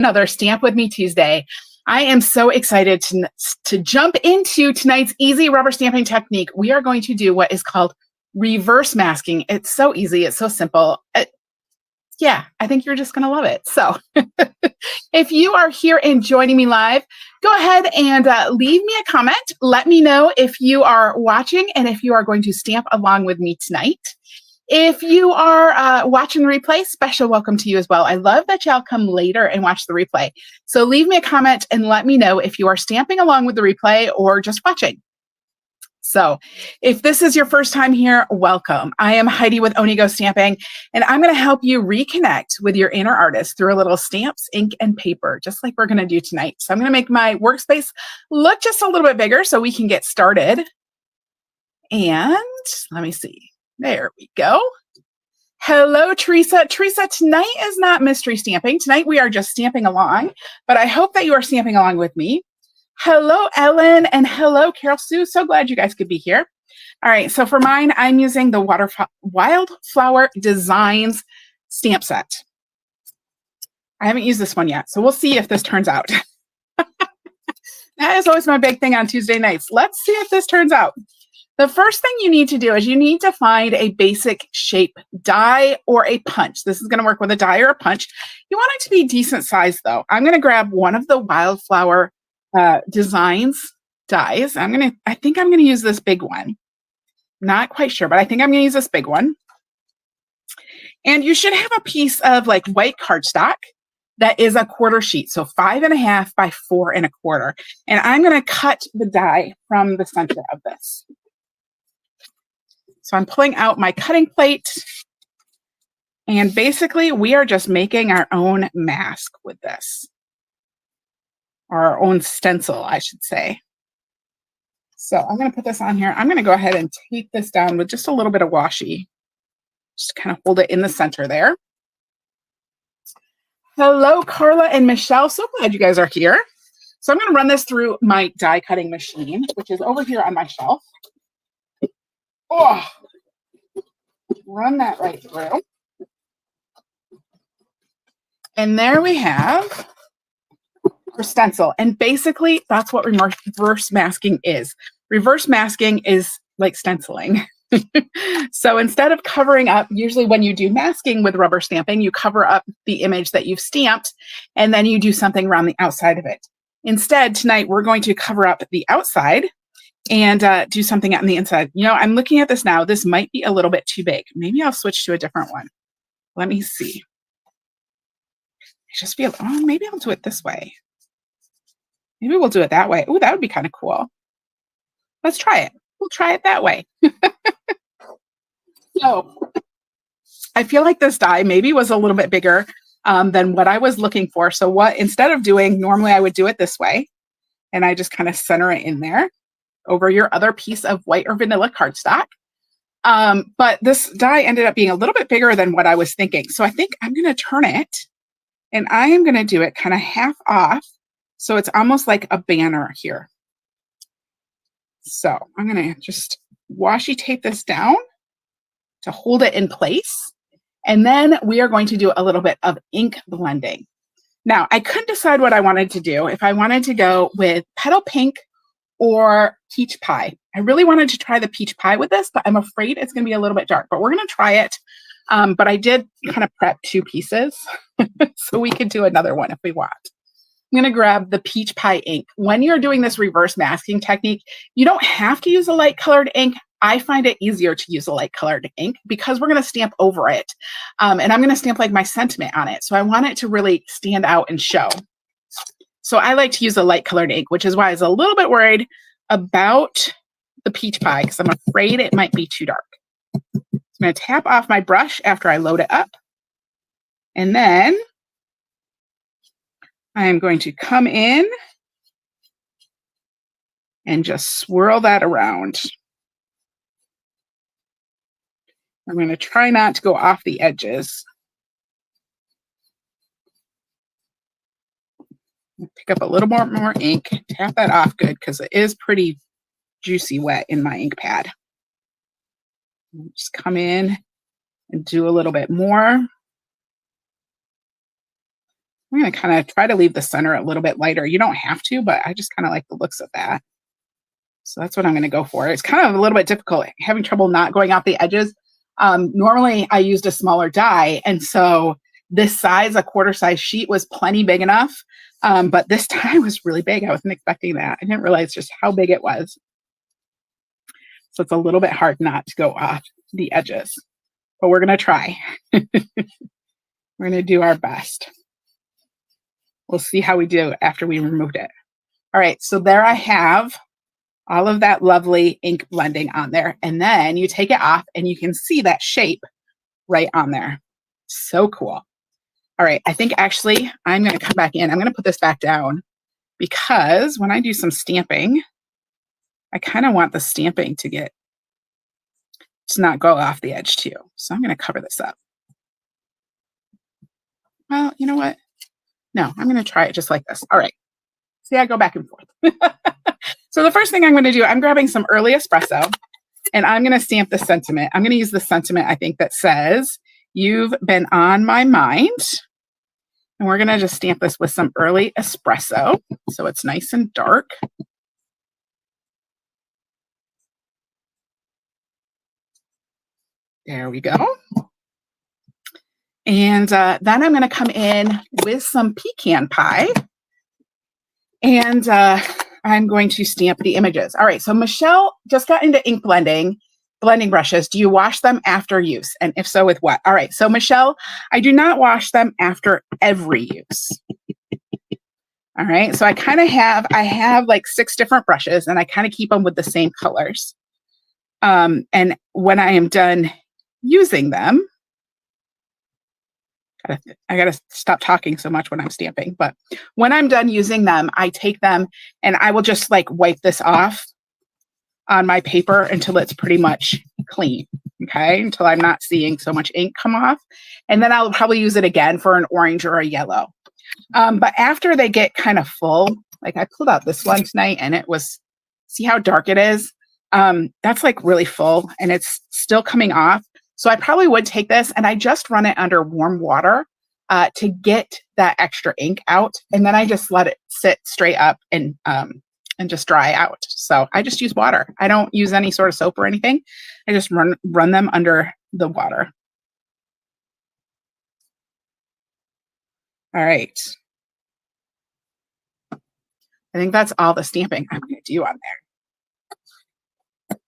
Another Stamp With Me Tuesday. I am so excited to jump into tonight's easy rubber stamping technique. We are going to do what is called reverse masking. It's so easy. It's so simple. Yeah, I think you're just going to love it. So if you are here and joining me live, go ahead and leave me a comment. Let me know if you are watching and if you are going to stamp along with me tonight. If you are watching the replay, special welcome to you as well. I love that y'all come later and watch the replay. So leave me a comment and let me know if you are stamping along with the replay or just watching. So if this is your first time here, welcome. I am Heidi with Onigo Stamping, and I'm going to help you reconnect with your inner artist through a little stamps, ink, and paper, just like we're going to do tonight. So I'm going to make my workspace look just a little bit bigger so we can get started. And let me see. There we go. Hello, Teresa. Teresa, tonight is not mystery stamping. Tonight we are just stamping along, but I hope that you are stamping along with me. Hello, Ellen, and hello, Carol Sue. So glad you guys could be here. All right, so for mine, I'm using the Wildflower Designs stamp set. I haven't used this one yet, so we'll see if this turns out. That is always my big thing on Tuesday nights. Let's see if this turns out. The first thing you need to do is you need to find a basic shape die or a punch. This is going to work with a die or a punch. You want it to be decent size though. I'm going to grab one of the Wildflower Designs dies. I think I'm going to use this big one. Not quite sure, but I think I'm going to use this big one. And you should have a piece of like white cardstock that is a quarter sheet. So 5.5 by 4 1/4. And I'm going to cut the die from the center of this. So I'm pulling out my cutting plate, and basically we are just making our own mask with this, or our own stencil, I should say. So I'm going to put this on here. I'm going to go ahead and tape this down with just a little bit of washi. Just kind of hold it in the center there. Hello, Carla and Michelle. So glad you guys are here. So I'm going to run this through my die cutting machine, which is over here on my shelf. Oh, run that right through. And there we have our stencil. And basically, that's what reverse masking is. Reverse masking is like stenciling. So instead of covering up, usually when you do masking with rubber stamping, you cover up the image that you've stamped, and then you do something around the outside of it. Instead, tonight, we're going to cover up the outside and do something on the inside. You know, I'm looking at this now. This might be a little bit too big. Maybe I'll switch to a different one. Let me see. I just feel, oh, maybe I'll do it this way. Maybe we'll do it that way. Oh, that would be kind of cool. Let's try it. We'll try it that way. So I feel like this die maybe was a little bit bigger than what I was looking for. So what, instead of doing, normally I would do it this way, and I just kind of center it in there over your other piece of white or vanilla cardstock. But this die ended up being a little bit bigger than what I was thinking. So I think I'm going to turn it, and I am going to do it kind of half off. So it's almost like a banner here. So I'm going to just washi tape this down to hold it in place. And then we are going to do a little bit of ink blending. Now, I couldn't decide what I wanted to do. If I wanted to go with petal pink or peach pie. I really wanted to try the peach pie with this, but I'm afraid it's going to be a little bit dark, but we're going to try it. But I did kind of prep 2 pieces so we could do another one if we want. I'm going to grab the peach pie ink. When you're doing this reverse masking technique, you don't have to use a light colored ink. I find it easier to use a light colored ink because we're going to stamp over it. And I'm going to stamp like my sentiment on it. So I want it to really stand out and show. So I like to use a light colored ink, which is why I was a little bit worried about the peach pie because I'm afraid it might be too dark. So I'm going to tap off my brush after I load it up. And then I'm going to come in and just swirl that around. I'm going to try not to go off the edges. Pick up a little more ink, tap that off good because it is pretty juicy wet in my ink pad. Just come in and do a little bit more. I'm going to kind of try to leave the center a little bit lighter. You don't have to, but I just kind of like the looks of that. So that's what I'm going to go for. It's kind of a little bit difficult, having trouble not going off the edges. Normally I used a smaller die, and so this size, a quarter size sheet, was plenty big enough. But this die was really big. I wasn't expecting that. I didn't realize just how big it was. So it's a little bit hard not to go off the edges, but we're going to try. We're going to do our best. We'll see how we do after we removed it. All right, so there I have all of that lovely ink blending on there. And then you take it off and you can see that shape right on there. So cool. All right, I think actually I'm going to come back in. I'm going to put this back down because when I do some stamping, I kind of want the stamping to not go off the edge too. So I'm going to cover this up. Well, you know what? No, I'm going to try it just like this. All right. See, I go back and forth. So the first thing I'm going to do, I'm grabbing some early espresso and I'm going to stamp the sentiment. I'm going to use the sentiment, I think, that says, "You've been on my mind." And we're going to just stamp this with some early espresso so it's nice and dark. There we go. And then I'm going to come in with some pecan pie. And I'm going to stamp the images. All right, so Michelle just got into ink blending brushes. Do you wash them after use? And if so, with what? All right, so Michelle, I do not wash them after every use. All right, so I have like 6 different brushes and I kind of keep them with the same colors. And when I am done using them, I gotta stop talking so much when I'm stamping, but when I'm done using them, I take them and I will just like wipe this off on my paper until it's pretty much clean, okay? Until I'm not seeing so much ink come off. And then I'll probably use it again for an orange or a yellow. But after they get kind of full, like I pulled out this one tonight and it was, see how dark it is? That's like really full and it's still coming off. So I probably would take this and I just run it under warm water to get that extra ink out. And then I just let it sit straight up and just dry out. So I just use water. I don't use any sort of soap or anything. I just run them under the water. All right. I think that's all the stamping I'm going to do on there.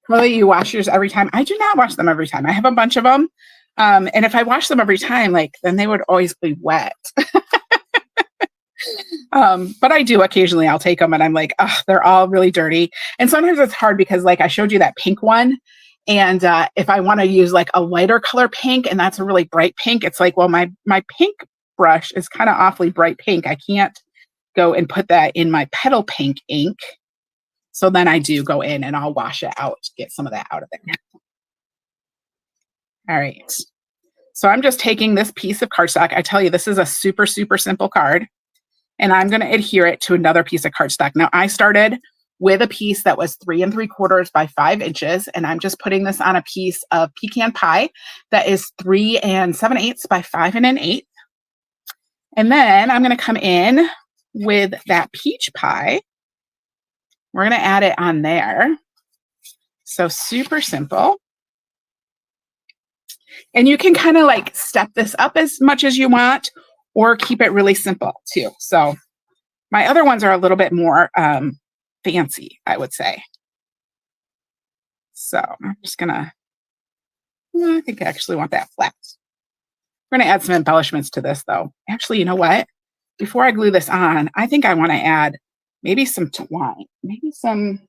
Really, you wash yours every time? I do not wash them every time. I have a bunch of them. And if I wash them every time, then they would always be wet. But I do occasionally, I'll take them and I'm like, oh, they're all really dirty. And sometimes it's hard because like I showed you that pink one. And if I want to use like a lighter color pink and that's a really bright pink, it's like, well, my pink brush is kind of awfully bright pink. I can't go and put that in my petal pink ink. So then I do go in and I'll wash it out to get some of that out of there. All right. So I'm just taking this piece of cardstock. I tell you, this is a super, super simple card. And I'm going to adhere it to another piece of cardstock. Now, I started with a piece that was 3 3/4 by 5 inches. And I'm just putting this on a piece of pecan pie that is 3 7/8 by 5 1/8. And then I'm going to come in with that peach pie. We're going to add it on there. So super simple. And you can kind of like step this up as much as you want or keep it really simple too. So my other ones are a little bit more fancy, I would say. So I'm just going to, I think I actually want that flat. We're going to add some embellishments to this though. Actually, you know what? Before I glue this on, I think I want to add maybe some twine, maybe some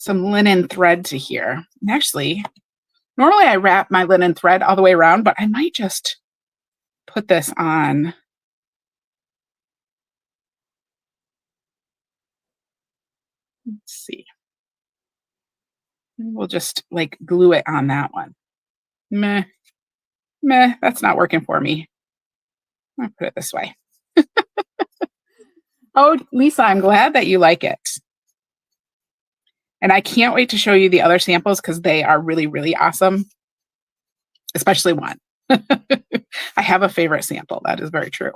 linen thread to here. And actually, normally I wrap my linen thread all the way around, but I might just put this on. Let's see. We'll just like glue it on that one. Meh, that's not working for me. I'll put it this way. Oh, Lisa, I'm glad that you like it. And I can't wait to show you the other samples because they are really, really awesome, especially one. I have a favorite sample. That is very true.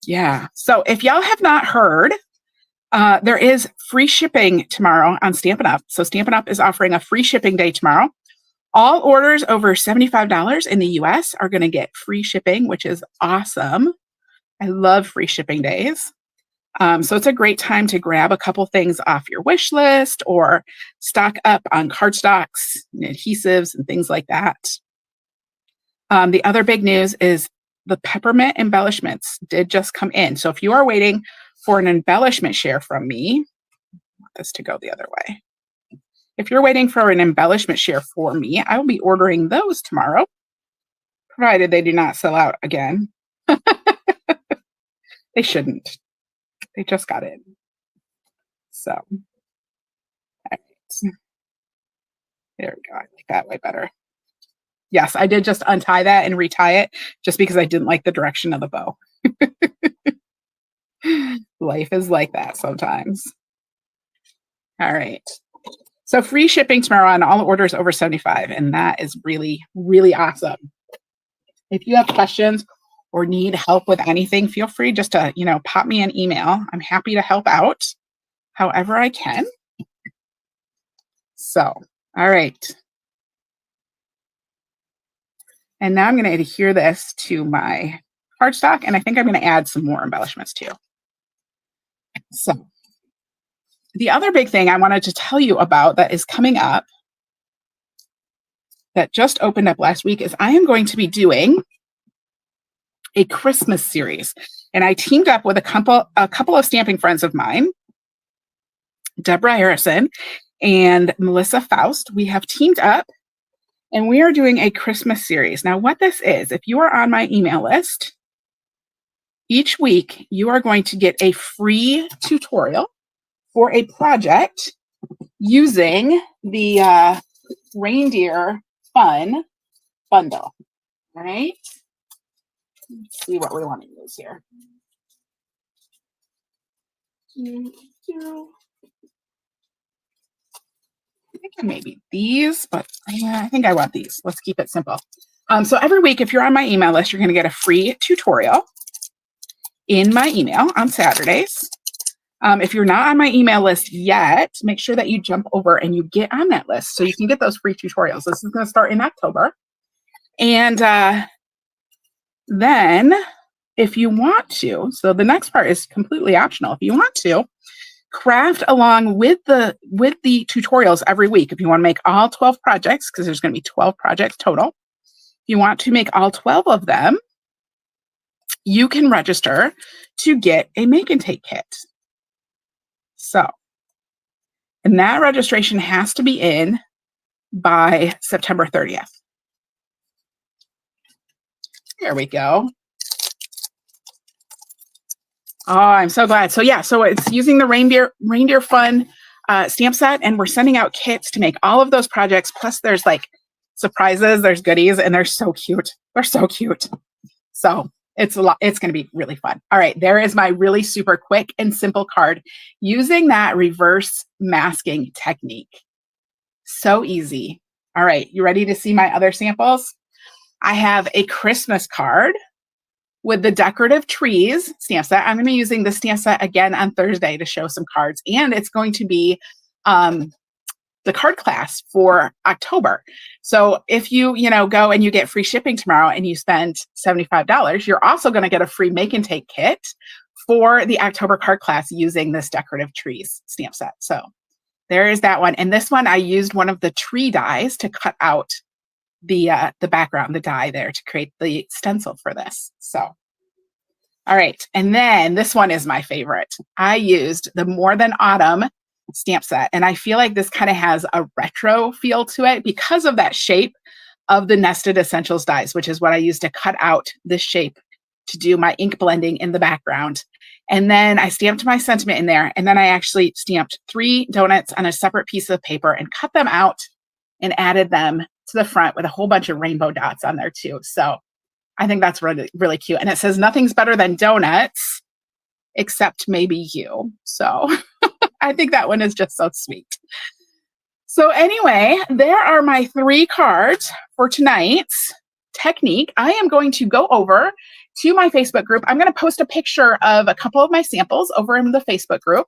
Yeah. So if y'all have not heard, there is free shipping tomorrow on Stampin' Up. So Stampin' Up is offering a free shipping day tomorrow. All orders over $75 in the US are going to get free shipping, which is awesome. I love free shipping days. So it's a great time to grab a couple things off your wish list or stock up on cardstocks and adhesives and things like that. The other big news is the peppermint embellishments did just come in. So if you are waiting for an embellishment share from me, I want this to go the other way. If you're waiting for an embellishment share for me, I will be ordering those tomorrow, provided they do not sell out again. They shouldn't. They just got in. So, all right. There we go. I like that way better. Yes, I did just untie that and retie it just because I didn't like the direction of the bow. Life is like that sometimes. All right. So free shipping tomorrow on all orders over 75, and that is really, really awesome. If you have questions or need help with anything, feel free just to, pop me an email. I'm happy to help out however I can. So, all right. And now I'm going to adhere this to my cardstock, and I think I'm going to add some more embellishments too. So the other big thing I wanted to tell you about that is coming up that just opened up last week is I am going to be doing a Christmas series. And I teamed up with a couple of stamping friends of mine, Deborah Harrison and Melissa Faust. We have teamed up and we are doing a Christmas series. Now, what this is, if you are on my email list, each week you are going to get a free tutorial for a project using the Reindeer Fun bundle. All right. Let's see what we want to use here. I think maybe these, but I think I want these. Let's keep it simple. So every week, if you're on my email list, you're going to get a free tutorial in my email on Saturdays. If you're not on my email list yet, make sure that you jump over and you get on that list so you can get those free tutorials. This is going to start in October. And then if you want to, so the next part is completely optional. If you want to, craft along with the tutorials every week. If you want to make all 12 projects, because there's going to be 12 projects total. If you want to make all 12 of them, you can register to get a make and take kit. So, and that registration has to be in by September 30th. There we go. Oh, I'm so glad. So yeah, so it's using the Reindeer Fun stamp set, and we're sending out kits to make all of those projects. Plus there's like surprises, there's goodies, and they're so cute. They're so cute. So it's going to be really fun. All right, there is my really super quick and simple card using that reverse masking technique. So easy. All right, you ready to see my other samples? I have a Christmas card with the decorative trees stamp set. I'm going to be using the stamp set again on Thursday to show some cards, and it's going to be the card class for October. So if you go and you get free shipping tomorrow and you spend $75, you're also going to get a free make and take kit for the October card class using this decorative trees stamp set. So there is that one. And this one, I used one of the tree dies to cut out the background, the die there to create the stencil for this. So, all right. And then this one is my favorite. I used the More Than Autumn stamp set. And I feel like this kind of has a retro feel to it because of that shape of the Nested Essentials dies, which is what I used to cut out this shape to do my ink blending in the background. And then I stamped my sentiment in there. And then I actually stamped 3 donuts on a separate piece of paper and cut them out and added them to the front with a whole bunch of rainbow dots on there too. So I think that's really, really cute. And it says nothing's better than donuts, except maybe you. So I think that one is just so sweet. So anyway, there are my 3 cards for tonight's technique. I am going to go over to my Facebook group. I'm going to post a picture of a couple of my samples over in the Facebook group.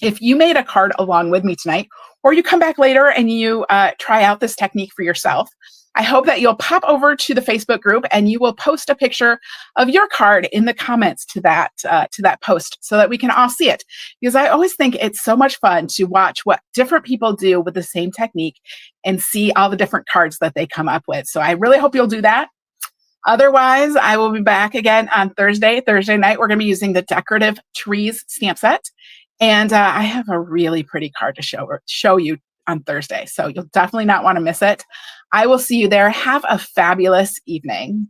If you made a card along with me tonight, or you come back later and you try out this technique for yourself, I hope that you'll pop over to the Facebook group and you will post a picture of your card in the comments to that post so that we can all see it. Because I always think it's so much fun to watch what different people do with the same technique and see all the different cards that they come up with. So I really hope you'll do that. Otherwise, I will be back again on Thursday. Thursday night, we're going to be using the Decorative Trees stamp set. And I have a really pretty card to show you on Thursday. So you'll definitely not want to miss it. I will see you there. Have a fabulous evening.